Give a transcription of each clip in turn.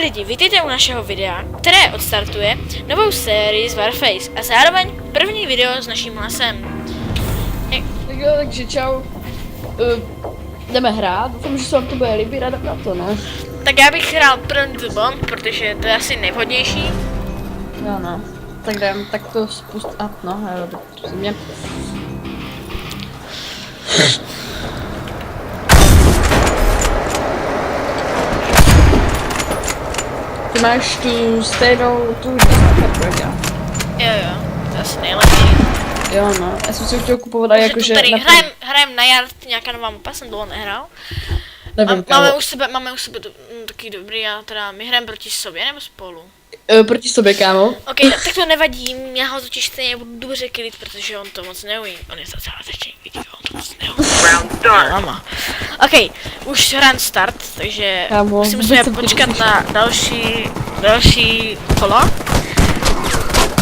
lidi, vítejte u našeho videa, které odstartuje novou sérii z Warface a zároveň první video s naším hlasem. Tak jo, takže čau. Jdeme hrát, doufám, že se vám to bude líbit, ráda na to, ne? Tak já bych hrál Burn the Bomb, protože to je asi nejvhodnější. Jo, no. Tak jdem, tak to spust up, no, jo, to mě. Ty máš tu stejnou tu jo, jo, to je asi nejlepší. Jo, no, já jsem si chtěl kupovat aj jakože... Hrajem na Yard, nějaká nová mapa, jsem dlouho nehrál. Nevím, máme už sebe taky dobrý, a teda my hrajeme proti sobě nebo spolu? Proti sobě, kámo. Ok, tak to nevadí, já ho totiž stejně budu dobře killit, protože on to moc neumí. On je docela začíný, vidí, on to moc neumí. Ok, už hrám start, takže kámo, si musíme počkat na další kolo.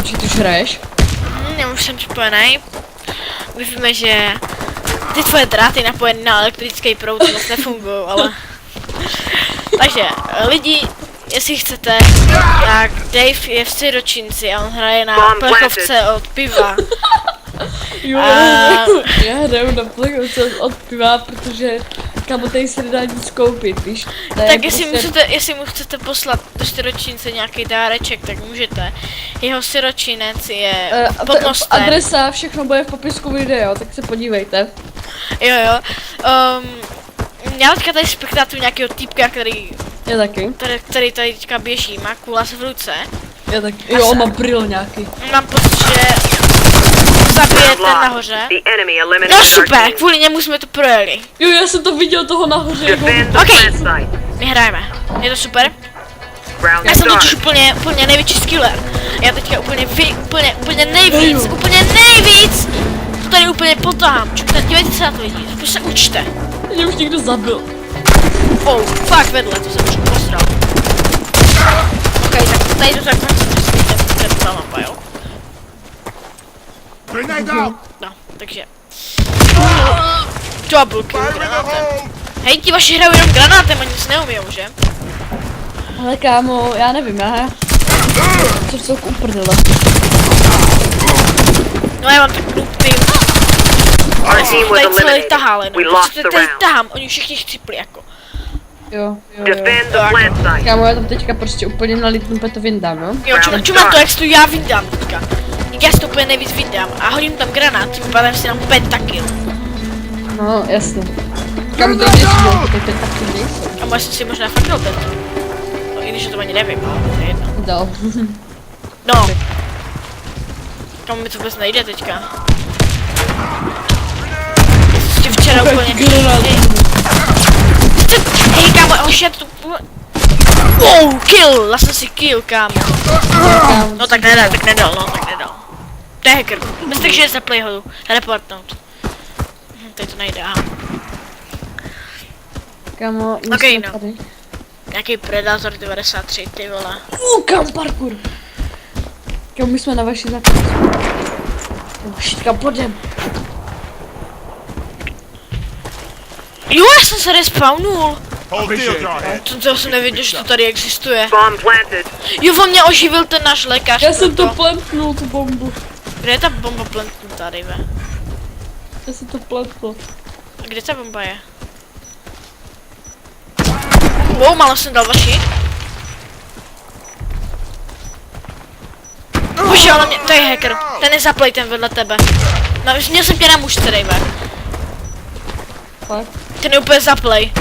Že ty už hraješ? Já už jsem připojený. My víme, že ty tvoje dráty napojené na elektrický proud moc nefungují, ale... Takže, lidi, jestli chcete, tak Dave je v siročinci a on hraje na plechovce od piva. Jo, já hraju na plechovce od piva, protože kámo tady se nedá nic koupit, víš? Tak jestli mu chcete poslat do siročince nějaký dáreček, tak můžete. Jeho siročinec je pod mostem. Adresa, všechno bude v popisku videa, tak se podívejte. Jo. Já teďka tady spektátu nějakého týpka, který tady teďka běží, má kulas v ruce. Já tak, jo, on má brýle nějaký. Mám pocit, že zabije ten nahoře. No super, kvůli němu jsme to projeli. Jo, já jsem to viděl toho nahoře. Ok, my hrajeme, je to super. Já jsem totiž úplně největší skiller. Já teďka úplně nejvíc to tady úplně potahám. Dívejte se na to lidi, to se učte. Mě už někdo zabil. Oh, fakt vedle, to jsem posral. Ok, tak tady to tak končí, to mapa, jo? No, takže... Double kill granátem. Hej, ti vaši hrajou jenom granátem a nic neumijou, že? Ale kámo, já nevím, já... Co jsou kuprdele. No já mám tak noob team. Tady celý tahá len, protože tady tahám, oni všichni chcipli jako. Jo. Kámo, já tam teďka prostě úplně nalitnu, to vyndám, jo? Jo, čuma to, jak si to já vyndám teďka. Já si to úplně nejvíc vyndám a hodím tam granát, tím pádem si dám pentakill. No, jasně. Kámo, tady nejsou, ty pentakill nejsou. A já jsem si možná fakt dal pentakill. No, i když to ani nevím, ale to je jedno. Dal. No. Kámo, mi to vůbec nejde teďka. Ještě včera úplně... Hej, kámo, on šet tu... Wow, kill, já jsem si kill, kámo. No tak nedal. To je hacker. Myslím, že je za playhodu. Reportnout. Tady to nejde, aha. Kámo, okay, no. Tady. Nějaký Predator 93, ty vole. Kam parkour. Kámo, my jsme na vaší základě. Shit, kam půjdem. Jo, já jsem se respawnul. To jsem nevěděl, že to tady existuje. Jo, on mě oživil ten náš lékař. Já jsem to plantnul, tu bombu. Kde je ta bomba plantnutá, Dave? Já jsem to plantnul. A kde ta bomba je? Wow, málo jsem dal vaši. Bože, ale mě, to je hacker. Ten je zaplej, ten vedle tebe. No, měl jsem tě na mužce, Dave. Fakt? Ten je úplně zaplej.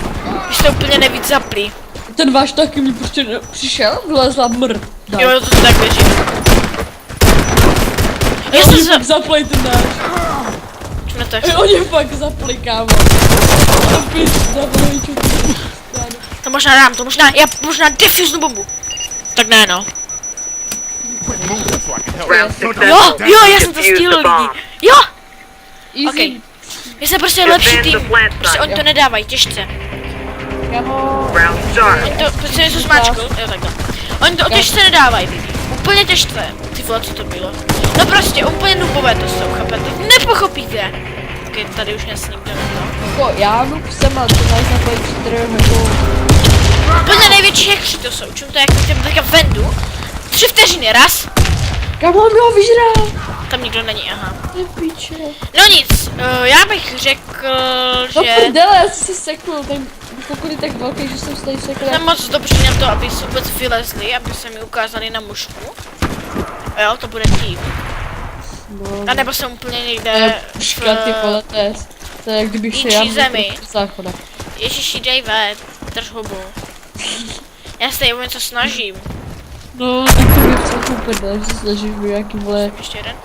Když to úplně nevíc zaplý. Ten váš taky mi prostě přišel, vylezla mr. Jo, to tak běží. Já jsem fakt zaplej ten náš. Čme to On je fakt zaplej, kámo. To možná dám, já možná defuznu bombu. Tak ne, no. Jo, já jsem to stihl, lidi. Jo! Easy. My jsme prostě lepší tým. Prostě oni to nedávají těžce. Kámo. Oni to, prostě něco zmáčkl, jo takhle. Oni to těžce nedávají, lidi. Úplně těžce. Ty vole, co to bylo? No prostě, úplně nubové to jsou, chápete? Nepochopíte. Ok, tady už mě s ním jdeme, no. Jako, já noob jsem, ale to máš zaplej 4 jako... Úplně největší hekři to jsou, čím to jak teďka vendu. 3 vteřiny, raz. Kámo, on ho vyžral. Tam nikdo není, aha. Ty piče. No nic, já bych řekl, No že... prdele, já jsem si sekl, ten pokud je tak velký, že jsem se tady sekl. Jsem moc dobří na to, aby se vůbec vylezli, aby se mi ukázali na mužku. Jo, to bude tím. No, A nebo jsem úplně někde Puška, ty vole, to je jak kdybych se já jinčí zemi. záchoda. Ježiši, Dave, drž hubu. Já se tady o něco snažím. No, tak to mě v celku prdele, že se snažím nějaký vole. Ještě jeden.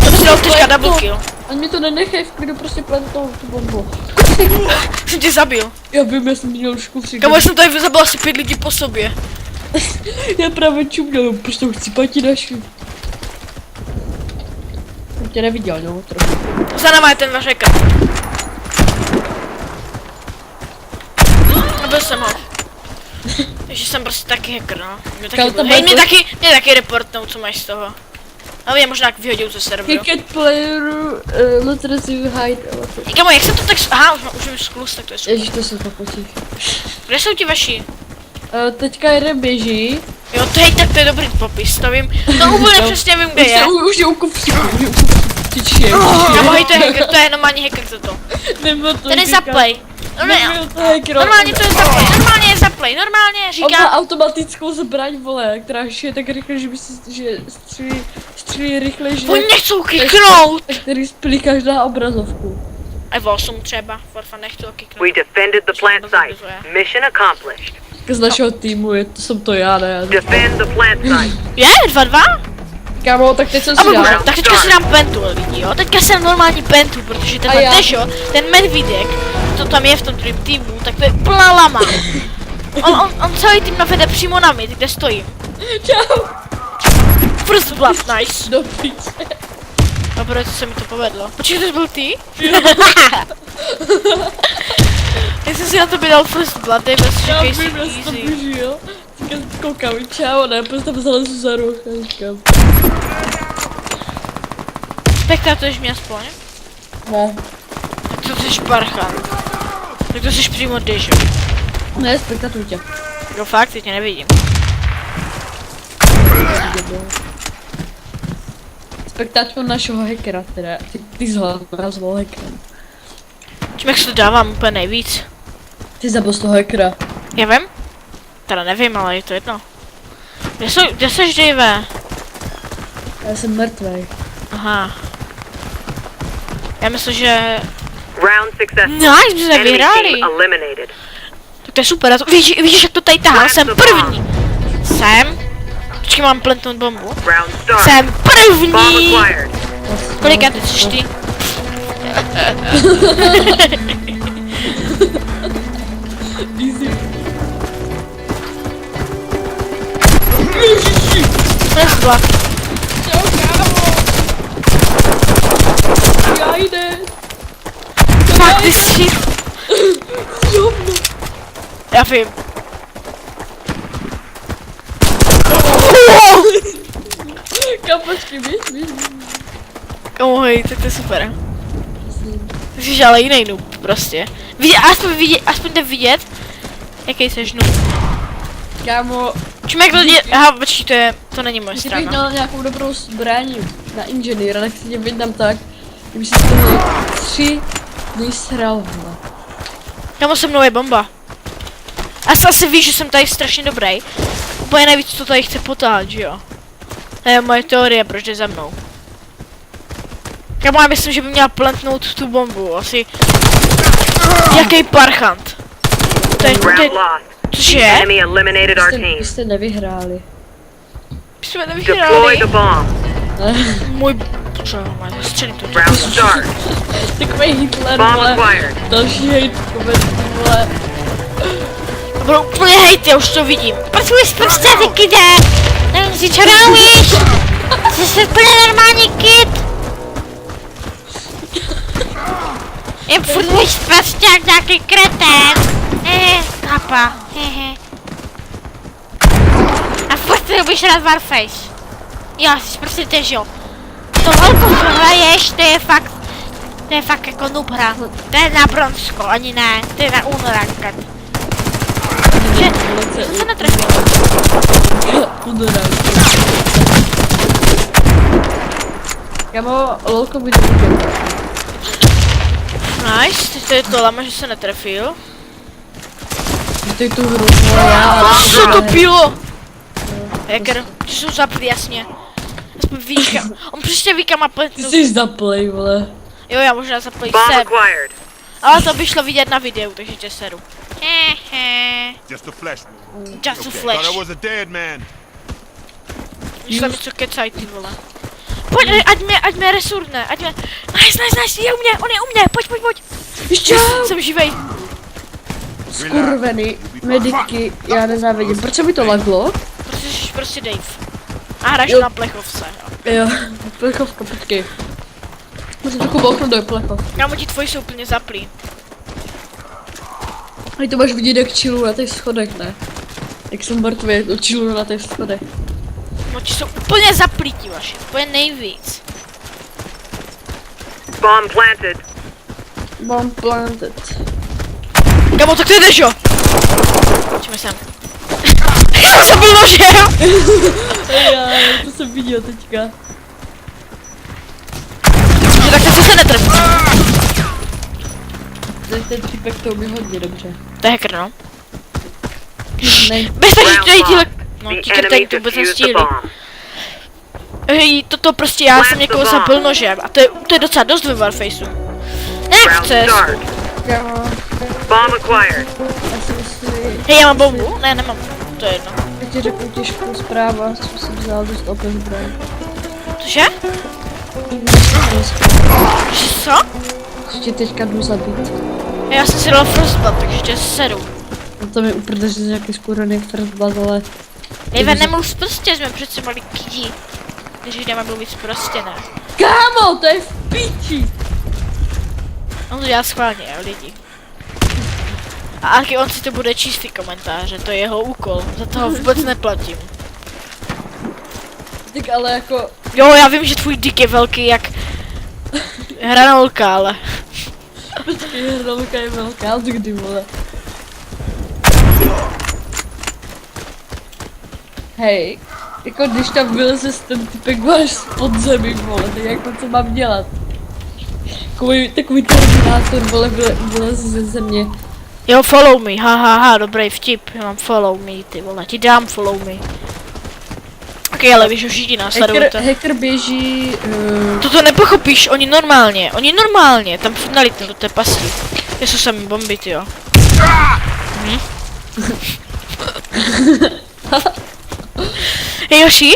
To by si dal teďka double kill. Ani mi to nenechej v klidu, prostě plantou tu bombu. Jsem tě zabil. Já vím, já jsem měl už kufřík. Kamu, já jsem tady zabil asi 5 lidí po sobě. Já právě čuměl, prostě chci patit naši. Jsem tě neviděl, no, trochu. Za náma je ten váš hacker. A byl jsem ho. Takže jsem prostě taky hacker, no. Mě taky reportnou, co máš z toho. Ale mě možná vyhodil ze serveru. Ticket playeru, let's receive hide. Kamo, jak jsem to tak... Aha, už mám sklus, tak to je super. Ježiš, to jsem popočíš. Kde jsou ti vaši? Teďka jeden běží. Jo, to hej, tak to je dobrý popis, to vím. To úplně přesně vím, kde je. Už je u kufříku, Kamo, hej, to je hacker, to je normální hacker toto. Ten je zaplay. Normálně to je zaplay, normálně je zaplay, normálně On má říká... automatickou zbraň, vole, která je tak rychle, že by si, že střílí rychle, že... Oni nechcou kiknout! Který splíkáš na obrazovku. F8 třeba, Forfa nechtěl kiknout. We defended the plant site. Mission accomplished. Z našeho týmu, jsem to já, ne? Defend the plant site. Je? 2-2? Kámo, tak teď jsem A si dal. tak teďka si dám pentu, lidi, jo? Teďka si dám normální pentu, protože A já? tenhle Tešo, ten medvídek, co tam je v tom druhém týmu, tak to je plná lama. On celý tým navede přímo na mě, kde stojím. Čau. First blood, nice. Do piče. Dobré, co se mi to povedlo. Počkej, to byl ty? Já jsem si na tebe dal first blood, je bez Já čekej si vím, já jsem to easy. vyžil. Teďka koukám, čau, ne, prostě tam zalezu za roh, já říkám. Spektátoreš mě aspoň? Ne, Tak to jsi parchant. Tak to jsi přímo Dežo. ne, spektatůr tě. Jo fakt, teď tě nevidím. Spektátor našeho hackera, teda, ty jsi ho nazval hackerem. Čím jak se to dávám úplně nejvíc? Ty zabil z toho hackera. Já vím? Teda nevím, ale je to jedno. Kde seš, Dave? Já jsem mrtvej. Aha. Já myslím, že... Round successful. Nice, my jsme Enemy vyhráli. team eliminated. Tak to je super, víš, jak to tady tahal, jsem první. Jsem. Počkej, mám plentnout bombu. Round start. Jsem Bomb první. acquired. Kolika ty jsi ty? Easy. First blood. Čau, kámo. Já jde. Fakt, ty jsi... Jobno. Já vím. Kam počkej, víš. Kamu, hej, tak to je super. Ty jsi ale jiný noob, prostě. Aspoň jde vidět, jaký jsi noob. Kámo, Čím jak to dělá? Aha, počkej, to není moje kdybych strana. měl nějakou dobrou zbraň na inženýra, tak si tě vydám tak, kdyby si z toho 3 vysral, hele. Kamu, se mnou je bomba. Asi víš, že jsem tady strašně dobrý. Úplně nejvíc, co tady chce potáhat, že jo? To je moje teorie, proč jde za mnou. Kamu, já myslím, že by měla plantnout tu bombu, asi... Jaký parchant. To je... Round lost. Cože? Enemy eliminated our Vy team. jste nevyhráli. My jsme Deploy nevyhráli. the bomb. Můj... Co, má zastřelit to. Round start. Takový Hitler, Bomb vole. acquired. Další hate koment, vole. To bylo úplně hejt, já už to vidím. Potřebuješ prostě ty kide. Nevím si, co neumíš. Jsi úplně normální kid. Je furt víš prostě jak nějaký kretén. Kapa, hehe. A furt si robíš rád Warface. Jo, jsi prostě Dežo. To velkou, co hraješ, to je fakt To je fakt jako noob hra. To je na bronzko, ani ne. To je na unrankat. Že, to se netrefil. Kámo, lolko by to. Nice, teď to je to lama, že se netrefil. Ty tu hru, no já. Co to bylo? Hacker, ty jsou zapli, jasně. Aspoň víš kam. On přesně ví kam má Ty pletnout. jsi zaplej, vole. Jo, já možná zaplej Bomb sem. acquired. Ale to by šlo vidět na videu, takže tě seru. Hehe. Just a flesh. Just a Okay. Thought flash. I was a dead man. Když tam něco kecaj, ty vole. Pojď, ať mě resurne, ať mě... Nice, je u mě, on je u mě, pojď. Ještě! Jsem živej. Skurvený, mediky, já nezávidím. Proč se mi to laglo? Protože jsi prostě Dave. A hraješ Jo. na plechovce. Jo, plechovka, počkej. Musím trochu bouchnout do plechov. Kámo, ti tvoji jsou úplně zaplí. Hej, to máš vidět jak chillu na těch schodech, ne? Jak jsem mrtvý, to chillu na těch schodech. Moči jsou úplně zaplí ti vaši, úplně nejvíc. Bomb planted. Bomb planted. Kámo, tak to jdeš jo? Pojďme sem. Já jsem byl nožem! Já, to jsem viděl teďka. No, tak teď se netrefí. Ten typek to umí hodně dobře. To je hacker, no. Nej. Bez tak, že Round tady tíhle... lost. No, The ti enemy krtení to vůbec defused the nestíhli. bomb. Hej, toto prostě já jsem někoho zabil nožem a to je docela dost ve Warfaceu. Jak Round chceš? start. Já Bomb acquired. jsem si... Hej, já mám bombu? Ne, nemám. To je jedno. Já ti řeknu těžkou zpráva, co jsem vzal dost opět zbraň. Cože? Že co? Že tě teďka jdu zabít. Já jsem si dal frostbat, takže tě seru. No to mi úplně, že jsi nějaký skurvený frstbaz, ale... Nejve, nemluv prostě, jsme přece malí kidi. Když jdeme mluvit prostě, ne. Kámo, to je v piči! On to dělá schválně, jo, lidi. A taky on si to bude číst ty komentáře, to je jeho úkol, za toho vůbec neplatím. Tak ale jako... Jo, já vím, že tvůj dick je velký jak hranolka, ale... Počkej, hranolka je velká, od kdy, vole. Hej, jako když tam vyleze ten typek váš z podzemí, vole, tak jako co mám dělat? Takový terminátor, vole, vyleze ze země. Jo, follow me, ha, dobrý vtip, já mám follow me, ty vole, ti dám follow me. Ok, ale víš, už jdi následujte. Hacker běží... Toto nepochopíš, oni normálně, tam furt nalitne do té pasti. To jsou sami bomby, tyjo. Hej Joši?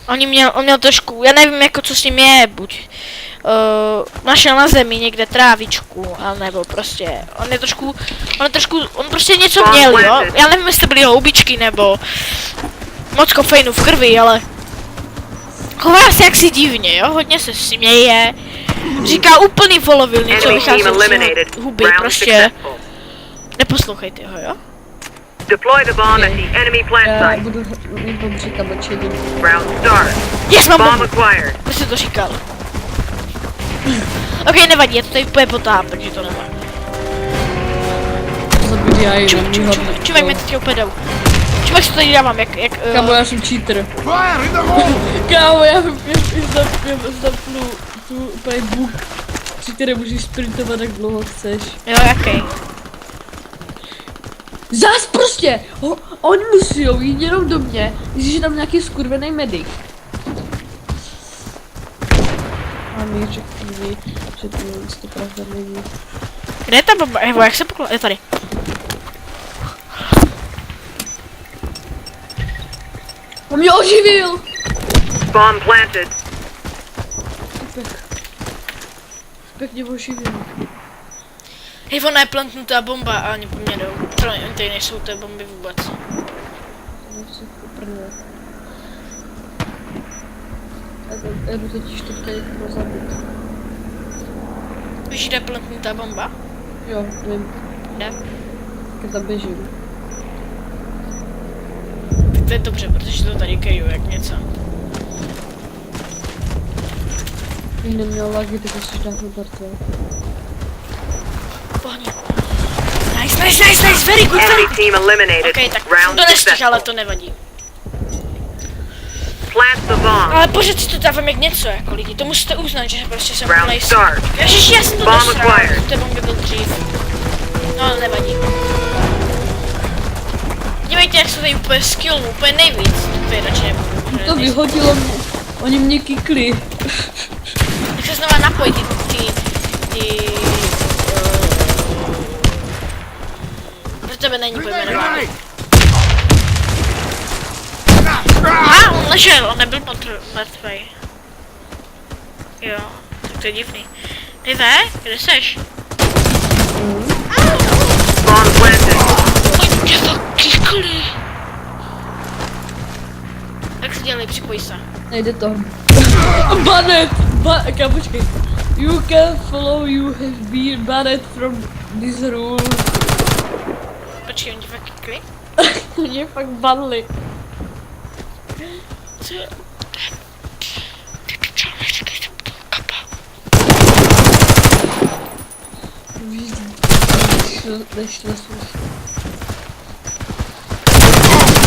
On měl trošku, já nevím jako co s ním je, buď našel na zemi někde trávičku, nebo prostě, on prostě něco měl, jo? Já nevím, jestli to byly houbičky, nebo moc kofeinu v krvi, ale chová se jaksi divně, jo? Hodně se směje, říká úplný volovil, něco Enemy team vychází z eliminated. jeho huby, Round prostě, successful. neposlouchejte ho, jo? Deploy the bomb at the enemy plant Já site. budu mít dobře tabačení. Round start. Yes, mám Bomb bombu! acquired. Proč jsi to říkal? Ok, nevadí, já to tady úplně potáhám, takže to nemá. Zabít já jenom Čuvaj, mě teď úplně jdou. Čuvaj, si to tady dávám, jak Kámo, já jsem cheater. Fire in the hole! Kámo, já zapnu tu úplně buk, při které můžeš sprintovat jak dlouho chceš. Jo, jaký? Zas prostě! Oni musí jít jenom do mě, když je tam nějaký skurvený medic. A mi řekni, že to pravda není. Kde je ta bomba? Evo, jak se pokládá? Je tady. On mě oživil! Bomb planted. Typek mě oživil. Hej, ona je plantnutá bomba a oni po mě jdou. Oni tady nejsou té bomby vůbec. Já jdu totiž teďka někoho zabít. Víš, kde je plantnutá bomba? Jo, vím, Kde? tak tam běžím. Tak to je dobře, protože to tady keju jak něco. neměl lagy, tak si dá to barce. Pohni. Nice, very good. Enemy team eliminated. Ok, tak Round to nestihl, successful. ale to nevadí. Plant the bomb. Ale pořád si to dávám jak něco, jako lidi, to musíte uznat, že prostě jsem Round úplnej start. Ježiš, já jsem to Bomb dostral, acquired. to bomby byl dřív. No, ale nevadí. Dívejte, jak jsou tady úplně skillů, úplně nejvíc. To je radši nebudu. To vyhodilo mě. Oni mě kikli. Tak se znova napojí pro tebe není pojmenovaný. On ležel, on nebyl mrtvej. Jo, tak to je divný. Pive, kde seš? Bomb planted. Oni mě fakt klikli. Jak se dělej, připoj se. Nejde to. Banned! Počkej. You can follow, you have been banned from this rule. Počkej, oni tě fakt klikli? Mě fakt banli. Co? Ty pičo, nečekaj, jsem to kapa. Nešli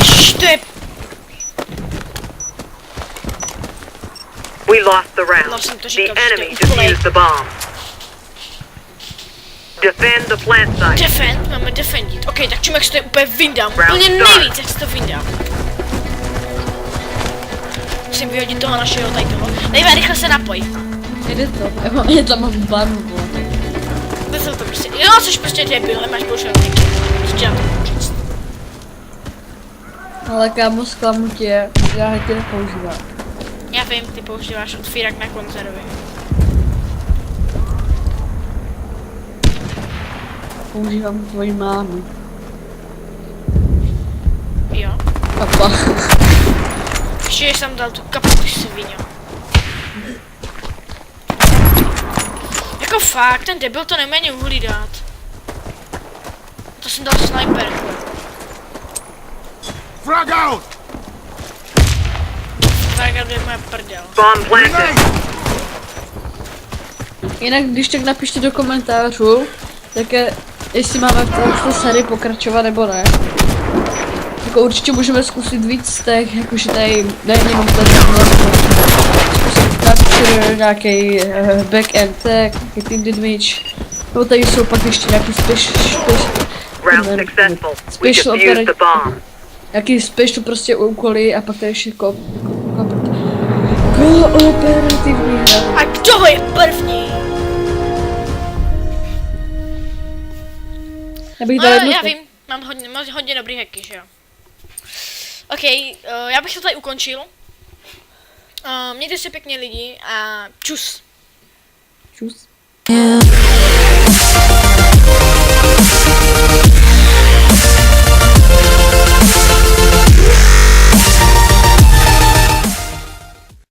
Šš, to je... We lost the round. No, jsem to The říkal, že enemy to je úplnej. defused the bomb. Defend the plant site. Defend, máme defendit. Ok, tak čím jak se to úplně vyndám, Round úplně start. nejvíc, jak se to vyndám. Musím vyhodit toho našeho tady toho. Nejme, rychle se napoj. Nejde to. Já tam mám banu, vole. To jsou to prostě, jo, což prostě debil, nemáš pošelníky. Co ti na to můžu říct? Ale kámo, zklamu tě, já tě nepoužívám. Já vím, ty používáš otvírak na konzervy. Používám tvoji mámu. Jo. Papa. Ještě jsem dal tu kapu, když si viděl. Jako fakt, ten debil to neméně uhlí dát. To jsem dal sniperku. Frag out! Fragment je moje prdel. Bomb planted. Jinak, když tak napište do komentářů, tak jestli máme v té sérii pokračovat nebo ne. Jako určitě můžeme zkusit víc z těch, jakože tady nejenom ten zkusit capture, nějaký back-end tag, nějaký team damage. No tady jsou pak ještě nějaký Round successful. We special defused the bomb. nějaký special prostě úkoly a pak tady ještě kooperativní hra. A kdo je první? Já bych No, dal jednu já vím, mám hodně dobrý hacky, že jo. Ok, já bych to tady ukončil. Mějte se pěkně lidi a čus. čus. Yeah.